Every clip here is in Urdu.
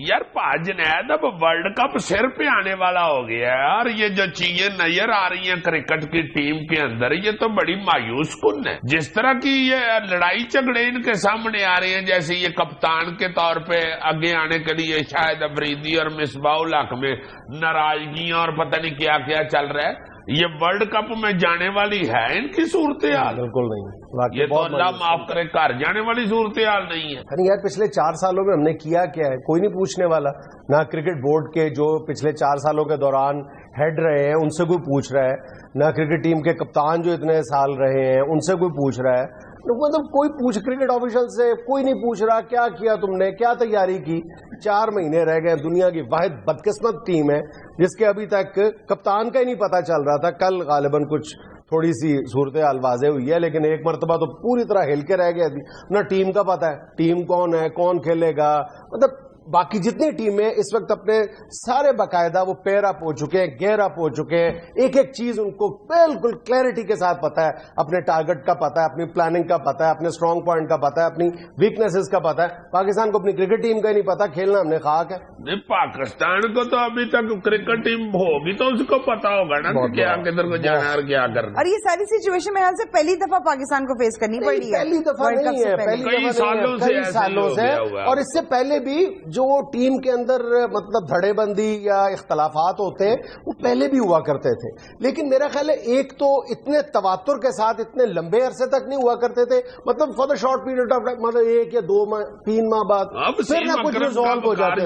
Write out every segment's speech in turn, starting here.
یار جنید اب ورلڈ کپ سر پہ آنے والا ہو گیا ہے اور یہ جو چیزیں نظر آ رہی ہیں کرکٹ کی ٹیم کے اندر یہ تو بڑی مایوس کن ہے. جس طرح کی یہ لڑائی جھگڑے ان کے سامنے آ رہے ہیں جیسے یہ کپتان کے طور پہ آگے آنے کے لیے شاہد افریدی اور مصباح الحق میں ناراضگیاں اور پتہ نہیں کیا کیا چل رہا ہے. یہ ورلڈ کپ میں جانے والی ہے ان کی صورتحال؟ بالکل نہیں. یہ تو اللہ معاف کرے گھر جانے والی صورتحال نہیں ہے. یار پچھلے 4 سالوں میں ہم نے کیا کیا ہے کوئی نہیں پوچھنے والا. نہ کرکٹ بورڈ کے جو پچھلے 4 سالوں کے دوران ہیڈ رہے ہیں ان سے کوئی پوچھ رہا ہے, نہ کرکٹ ٹیم کے کپتان جو اتنے سال رہے ہیں ان سے کوئی پوچھ رہا ہے. مطلب کوئی کرکٹ آفیشل سے کوئی نہیں پوچھ رہا کیا کیا تم نے, کیا تیاری کی. 4 مہینے رہ گئے. دنیا کی واحد بدقسمت ٹیم ہے جس کے ابھی تک کپتان کا ہی نہیں پتا چل رہا تھا. کل غالباً کچھ تھوڑی سی صورتحال واضح ہوئی ہے لیکن ایک مرتبہ تو پوری طرح ہل کے رہ گیا تھی. نہ ٹیم کا پتا ہے ٹیم کون ہے کون کھیلے گا. مطلب باقی جتنی ٹیمیں اس وقت اپنے سارے باقاعدہ وہ پیر اپ ہو چکے ہیں, گیئر اپ ہو چکے ہیں. ایک ایک چیز ان کو بالکل کلیئرٹی کے ساتھ پتا ہے. اپنے ٹارگٹ کا پتا ہے, اپنی پلاننگ کا پتا ہے, اپنے اسٹرانگ پوائنٹ کا پتا ہے, اپنی ویکنیسز کا پتا ہے. پاکستان کو اپنی کرکٹ ٹیم کا ہی نہیں پتا. کھیلنا ہم نے خاک ہے. نہیں پاکستان کو تو ابھی تک کرکٹ ٹیم ہوگی تو اس کو پتا ہوگا نا کہ کیا کدھر کو جانا اور کیا کرنا. اور یہ ساری سچویشن میں سے پہلی دفعہ پاکستان کو فیس کرنی پڑی ہے. پہلی دفعہ نہیں ہے, کئی سالوں سے اور اس سے پہلے بھی جو ٹیم کے اندر مطلب دھڑے بندی یا اختلافات ہوتے ہیں وہ پہلے بھی ہوا کرتے تھے. لیکن میرا خیال ہے ایک تو اتنے تواتر کے ساتھ اتنے لمبے عرصے تک نہیں ہوا کرتے تھے. مطلب for the short period of مطلب 1 یا 2 ماہ 3 ماہ بعد پھر نہ کچھ ریزالو ہو جاتے.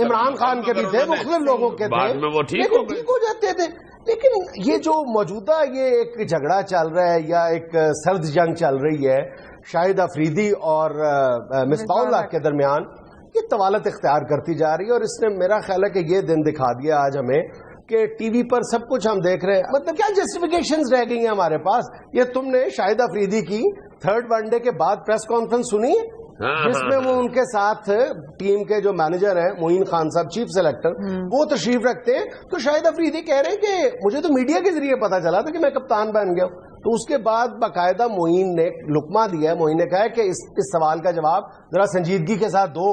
عمران خان کے بھی تھے, مختلف لوگوں کے تھے, لیکن ٹھیک ہو جاتے تھے. لیکن یہ جو موجودہ یہ ایک جھگڑا چل رہا ہے یا ایک سرد جنگ چل رہی ہے شاہد افریدی اور مصباح الحق کے درمیان, یہ طوالت اختیار کرتی جا رہی ہے. اور اس نے میرا خیال ہے کہ یہ دن دکھا دیا آج ہمیں کہ ٹی وی پر سب کچھ ہم دیکھ رہے ہیں. مطلب کیا جسٹیفیکیشنز رہ گئی ہیں ہمارے پاس. یہ تم نے شاہد افریدی کی 3rd ون ڈے کے بعد پریس کانفرنس سنی ہے جس میں وہ ان کے ساتھ ٹیم کے جو مینیجر ہیں معین خان صاحب چیف سلیکٹر وہ تشریف رکھتے ہیں. تو شاہد افریدی کہہ رہے ہیں کہ مجھے تو میڈیا کے ذریعے پتا چلا تھا کہ میں کپتان بن گیا ہوں. تو اس کے بعد باقاعدہ معین نے لقمہ دیا ہے. معین نے کہا ہے کہ اس سوال کا جواب ذرا سنجیدگی کے ساتھ دو.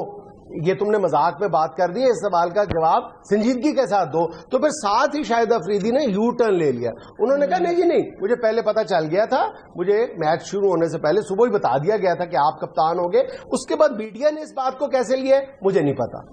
یہ تم نے مذاق میں بات کر دی ہے, اس سوال کا جواب سنجیدگی کے ساتھ دو. تو پھر ساتھ ہی شاہد افریدی نے یو ٹرن لے لیا. انہوں نے کہا نہیں جی نہیں, مجھے پہلے پتا چل گیا تھا, مجھے میچ شروع ہونے سے پہلے صبح ہی بتا دیا گیا تھا کہ آپ کپتان ہو گئے. اس کے بعد میڈیا نے اس بات کو کیسے لیا ہے مجھے نہیں پتا.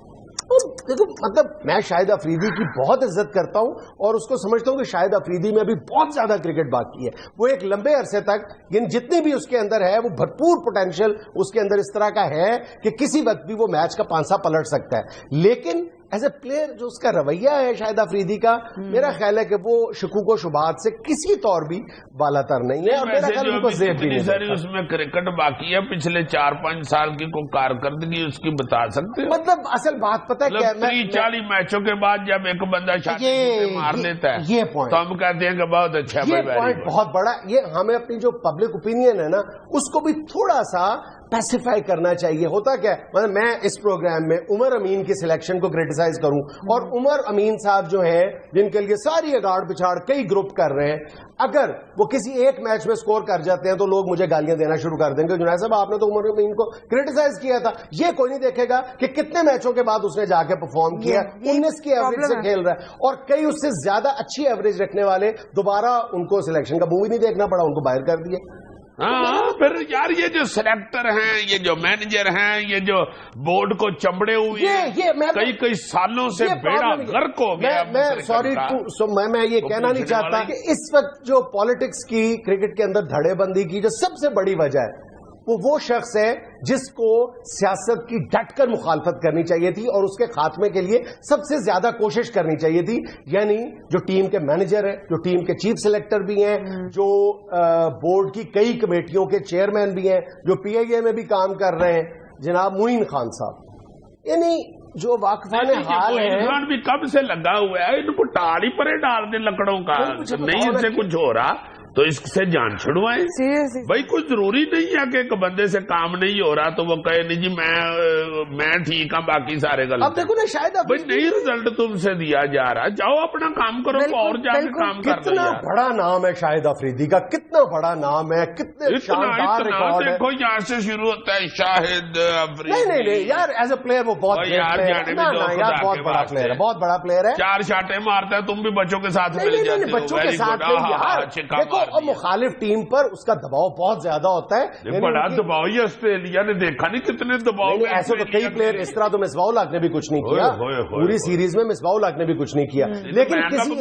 دیکھو مطلب میں شاہد افریدی کی بہت عزت کرتا ہوں اور اس کو سمجھتا ہوں کہ شاہد افریدی میں ابھی بہت زیادہ کرکٹ باقی ہے. وہ ایک لمبے عرصے تک جتنی بھی اس کے اندر ہے وہ بھرپور پوٹینشیل اس کے اندر اس طرح کا ہے کہ کسی وقت بھی وہ میچ کا پانسا پلٹ سکتا ہے. لیکن ایز اے پلیئر جو اس کا رویہ ہے شاہد افریدی کا, میرا خیال ہے کہ وہ شکوک و شبہات سے کسی طور بھی بالا تر نہیں ہے. اور میرا خیال ان کو زیب بھی نہیں. اس میں کرکٹ باقی ہے پچھلے 4-5 سال کی کوئی کارکردگی اس کی بتا سکتے. مطلب اصل بات پتہ ہے کیا, 40 میچوں کے بعد جب ایک بندہ شاٹی مار لیتا ہے یہ پوائنٹ تو ہم کہتے ہیں کہ بہت اچھا. یہ پوائنٹ بہت بڑا. یہ ہمیں اپنی جو پبلک اوپینین ہے نا اس کو بھی تھوڑا سا اسپیسیفائی کرنا چاہیے. ہوتا کیا مطلب میں اس پروگرام میں عمر امین کی سلیکشن کو کریٹیسائز کروں اور عمر امین صاحب جو ہیں جن کے لیے ساری اگاڑ پچھاڑ کئی گروپ کر رہے ہیں, اگر وہ کسی ایک میچ میں سکور کر جاتے ہیں تو لوگ مجھے گالیاں دینا شروع کر دیں گے جنید صاحب آپ نے تو عمر امین کو کریٹیسائز کیا تھا. یہ کوئی نہیں دیکھے گا کہ کتنے میچوں کے بعد اس نے جا کے پرفارم کیا. 19 کی ایوریج سے کھیل رہا ہے اور کئی اس سے زیادہ اچھی ایوریج رکھنے والے دوبارہ ان کو سلیکشن کا مووی نہیں دیکھنا پڑا, ان کو باہر کر دیا. ہاں پھر یار یہ جو سلیکٹر ہیں, یہ جو مینیجر ہیں, یہ جو بورڈ کو چمڑے ہوئے کئی سالوں سے بیڑا غرق ہو گیا. میں سوری میں یہ کہنا نہیں چاہتا کہ اس وقت جو پالیٹکس کی کرکٹ کے اندر دھڑے بندی کی جو سب سے بڑی وجہ ہے وہ شخص ہے جس کو سیاست کی ڈٹ کر مخالفت کرنی چاہیے تھی اور اس کے خاتمے کے لیے سب سے زیادہ کوشش کرنی چاہیے تھی. یعنی جو ٹیم کے مینیجر ہیں, جو ٹیم کے چیف سلیکٹر بھی ہیں, جو بورڈ کی کئی کمیٹیوں کے چیئرمین بھی ہیں, جو پی آئی اے میں بھی کام کر رہے ہیں, جناب معین خان صاحب. یعنی جو واقفان حال ہے خان بھی کب سے لگا ہوا ہے, ان کو ٹاڑی پرے ڈال دیں لکڑوں کا, نہیں اس سے کچھ ہو رہا. تو اس سے جان چھڑوائیں. سیریسلی بھائی کوئی ضروری نہیں ہے کہ ایک بندے سے کام نہیں ہو رہا تو وہ کہے نہیں جی میں ٹھیک ہوں باقی سارے غلط. اب دیکھو نا شاید بھائی نہیں رزلٹ تم سے دیا جا رہا, جاؤ اپنا کام کرو, اور جا کے کام کر دو. کتنا بڑا نام ہے شاہد افریدی کا, کتنا بڑا نام ہے, کتنے شاندار ریکارڈ ہے. دیکھو یہاں سے شروع ہوتا ہے شاہد افریدی. نہیں یار, ایز اے پلیئر وہ بہت یار بہت بڑا پلیئر ہے, بہت بڑا پلیئر ہے. 4 شاٹیں مارتا ہے, تم بھی بچوں کے ساتھ مل جاتے ہو. بچوں کے ساتھ دیکھو, اور مخالف ٹیم پر اس کا دباؤ بہت زیادہ ہوتا ہے. بڑا دباؤ ہی آسٹریلیا نے دیکھا نہیں کتنے دباؤ. ایسے تو کئی پلیئر, اس طرح تو مصباح الحق نے بھی کچھ نہیں کیا پوری سیریز میں, مصباح الحق نے بھی کچھ نہیں کیا. لیکن کسی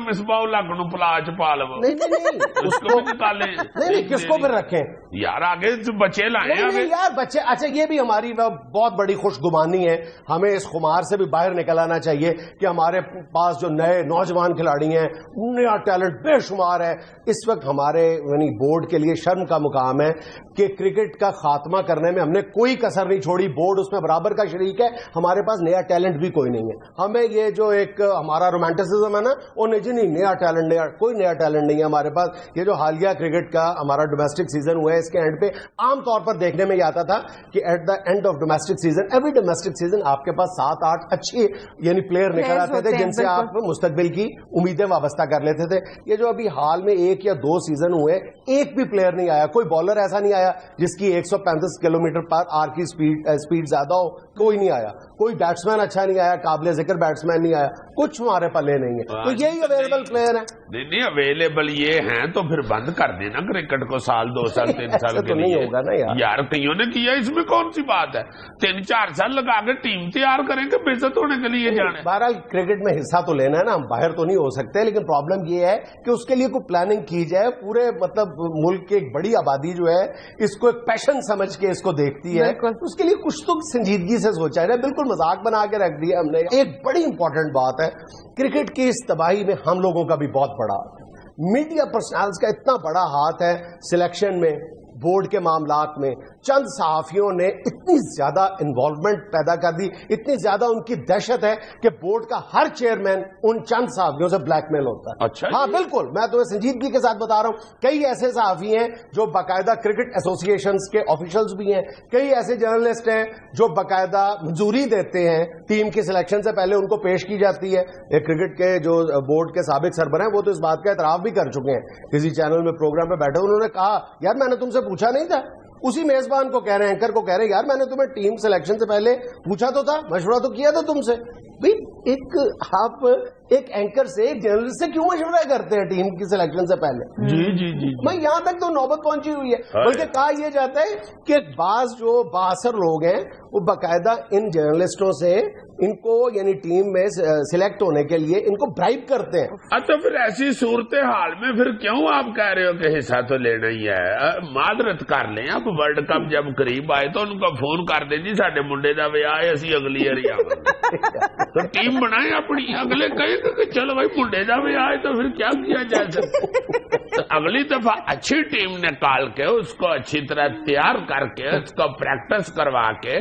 مصباح الحق نو پلاچ پال اس کو نہیں, کس کو پھر رکھیں یار, آگے بچے لائیں یار بچے. اچھا یہ بھی ہماری بہت بڑی خوش گمانی ہے, ہمیں اس خمار سے بھی باہر نکل آنا چاہیے کہ ہمارے پاس جو نئے نوجوان کھلاڑی ہیں, نیا ٹیلنٹ بے شمار ہے. اس وقت ہمارے یعنی بورڈ کے لیے شرم کا مقام ہے کہ کرکٹ کا خاتمہ کرنے میں ہم نے کوئی کسر نہیں چھوڑی. بورڈ اس میں برابر کا شریک ہے, ہمارے پاس نیا ٹیلنٹ بھی کوئی نہیں ہے. ہمیں یہ جو ایک ہمارا رومانٹسزم ہے نا, وہ نہیں نیا ٹیلنٹ, کوئی نیا ٹیلنٹ نہیں ہے ہمارے پاس. یہ جو حالیہ کرکٹ کا ہمارا ڈومیسٹک سیزن ہوا ہے, اس کے اینڈ پہ عام طور پر دیکھنے میں یہ آتا تھا کہ at the end of domestic season, every domestic season آپ کے پاس 7-8 اچھے یعنی پلیئر نکل آتے تھے جن سے آپ مستقبل کی امیدیں وابستہ کر لیتے تھے. یہ جو ابھی حال میں 1 یا 2 سیزن ہوئے, ایک بھی پلیئر نہیں آیا, کوئی بالر ایسا نہیں آیا جس کی 135 کلومیٹر پر آر کی سپیڈ زیادہ ہو, کوئی نہیں آیا. کوئی بیٹسمین اچھا نہیں آیا, قابل ذکر بیٹسمین نہیں آیا, کچھ ہمارے پلے نہیں ہے. تو یہی اویلیبل پلیئر ہیں. نہیں اویلیبل یہ ہیں تو پھر بند کر دینا کرکٹ کو, 1 2 سال 3 سال کے نہیں ہوگا نا یار. کئیوں نے کیا, اس میں کون سی بات ہے, 3-4 سال لگا کے ٹیم تیار کریں گے بے عزت ہونے کے لیے جانے. بہرحال کرکٹ میں حصہ تو لینا ہے نا, ہم باہر تو نہیں ہو سکتے, لیکن پرابلم یہ ہے کہ اس کے لیے کوئی پلاننگ کی جائے. پورے مطلب ملک کی ایک بڑی آبادی جو ہے اس کو ایک پیشن سمجھ کے اس کو دیکھتی ہے, اس کے لیے کچھ تو سنجیدگی سے سوچا ہے. بالکل مذاق بنا کے رکھ دیا ہم نے. ایک بڑی امپورٹنٹ بات ہے, کرکٹ کی اس تباہی میں ہم لوگوں کا بھی بہت بڑا ہاتھ ہے. میڈیا پرسنالز کا اتنا بڑا ہاتھ ہے سلیکشن میں, بورڈ کے معاملات میں. چند صحافیوں نے اتنی زیادہ انوالومنٹ پیدا کر دی, اتنی زیادہ ان کی دہشت ہے کہ بورڈ کا ہر چیئرمین ان چند صحافیوں سے بلیک میل ہوتا ہے. اچھا, ہاں بالکل, میں تمہیں سنجیدگی کے ساتھ بتا رہا ہوں. کئی ایسے صحافی ہیں جو باقاعدہ کرکٹ ایسوسیشنز کے آفیشلز بھی ہیں, کئی ایسے جرنلسٹ ہیں جو باقاعدہ منظوری دیتے ہیں ٹیم کی سلیکشن سے پہلے ان کو پیش کی جاتی ہے. ایک کرکٹ کے جو بورڈ کے سابق سربراہ ہیں وہ تو اس بات کا اعتراف بھی کر چکے ہیں, کسی چینل میں پروگرام پہ بیٹھے انہوں نے کہا یار میں نے تم سے پوچھا نہیں تھا. اسی میزبان کو کہہ رہے ہیں, اینکر کو کہہ رہے ہیں یار میں نے تمہیں ٹیم سلیکشن سے پہلے پوچھا تو تھا, مشورہ تو کیا تھا تم سے. بھائی آپ ایک اینکر سے, ایک جرنلسٹ سے کیوں مشورہ کرتے ہیں ٹیم کی سلیکشن سے پہلے؟ جی میں یہاں تک تو نوبت پہنچی ہوئی ہے. بلکہ کہا یہ جاتا ہے کہ بعض جو بااثر لوگ ہیں وہ باقاعدہ ان جرنلسٹوں سے ان کو یعنی ٹیم میں سلیکٹ ہونے کے لیے ان کو برائب کرتے ہیں. تو پھر ایسی صورتحال میں پھر کیوں آپ کہہ رہے ہو کہ حصہ تو لینا ہی ہے؟ معذرت کر لیں, اب ورلڈ کپ جب قریب آئے تو ان کو فون کر دیں جی ساڈے منڈے دا ویاہ ہے, اسی اگلی ایئر تو ٹیم بنائیں اپنی. اگلے کہیں کہ چلو بھائی منڈے دا ویاہ ہے تو پھر کیا کیا جائے سکتا. اگلی دفعہ اچھی ٹیم نکال کے اس کو اچھی طرح تیار کر کے اس کو پریکٹس کروا کے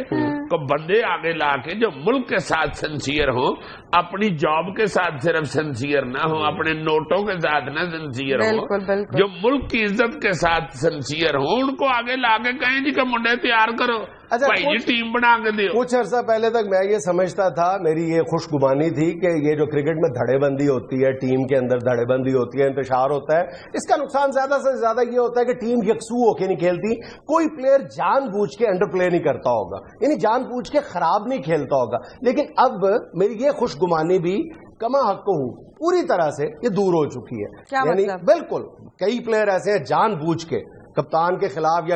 کو بندے آگے لا کے جو ملک کے ساتھ سنسیئر ہوں, اپنی جاب کے ساتھ صرف سنسیئر نہ ہوں, اپنے نوٹوں کے ساتھ نہ سنسیئر ہوں, جو ملک کی عزت کے ساتھ سنسیئر ہوں, ان کو آگے لا کے کہیں جی کہ منڈے تیار کرو, بھائی جی ٹیم بنا کے دیو. کچھ عرصہ پہلے تک میں یہ سمجھتا تھا, میری یہ خوش گمانی تھی کہ یہ جو کرکٹ میں دھڑے بندی ہوتی ہے, ٹیم کے اندر دھڑے بندی ہوتی ہے, انتشار ہوتا ہے, اس کا نقصان زیادہ سے زیادہ یہ ہوتا ہے کہ ٹیم یکسو ہو کے نہیں کھیلتی. کوئی پلیئر جان بوجھ کے انڈر پلے نہیں کرتا ہوگا, یعنی جان بوجھ کے خراب نہیں کھیلتا ہوگا. لیکن اب میری یہ خوش گمانی بھی کما حق کو ہوں پوری طرح سے یہ دور ہو چکی ہے. یعنی بالکل کئی پلیئر ایسے ہیں جان بوجھ کے کپتان کے خلاف یا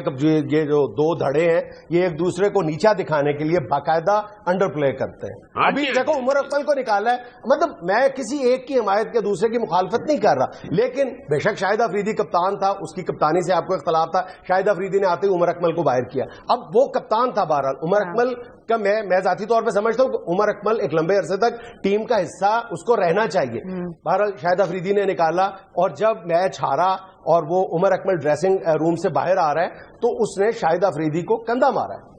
یہ جو 2 دھڑے ہیں یہ ایک دوسرے کو نیچا دکھانے کے لیے باقاعدہ انڈر پلے کرتے ہیں. ابھی دیکھو عمر اکمل کو نکالا ہے, مطلب میں کسی ایک کی حمایت کے دوسرے کی مخالفت نہیں کر رہا, لیکن بے شک شاہد افریدی کپتان تھا, اس کی کپتانی سے آپ کو اختلاف تھا, شاہد افریدی نے آتے ہی عمر اکمل کو باہر کیا. اب وہ کپتان تھا, بہرحال عمر اکمل کا میں ذاتی طور پہ سمجھتا ہوں کہ عمر اکمل ایک لمبے عرصے تک ٹیم کا حصہ اس کو رہنا چاہیے. بہرحال شاہد افریدی نے نکالا, اور جب میچ ہارا اور وہ عمر اکمل ڈریسنگ روم سے باہر آ رہا ہے تو اس نے شاہد افریدی کو کندھا مارا ہے.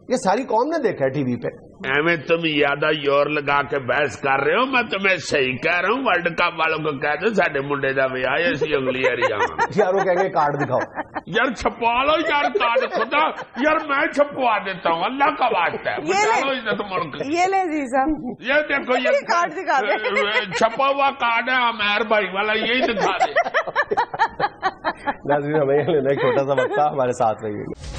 یہ ساری قوم نے دیکھا ہے ٹی وی پہ. ایویں تم زیادہ زور لگا کے بحث کر رہے ہو. میں تمہیں صحیح کہہ رہا ہوں. ورلڈ کپ والوں کو کہہ دو ساڈے منڈے دا ویاہ ہے اسی اگلی باری آواں. یار وہ کہیں گے کارڈ دکھاؤ. یار چھپوا لو یار کارڈ. خدا یار میں چھپوا دیتا ہوں اللہ کا واسطہ ہے. بچا لو عزت ملک. یہ لے جی صاحب, یہ دیکھو یہ کارڈ دکھا دے. چھپا ہوا کارڈ ہے عمیر بھائی والا, یہی دکھا دے. ناظرین ہمیں لینا ایک چھوٹا سا وقت تھا, ہمارے ساتھ رہیے.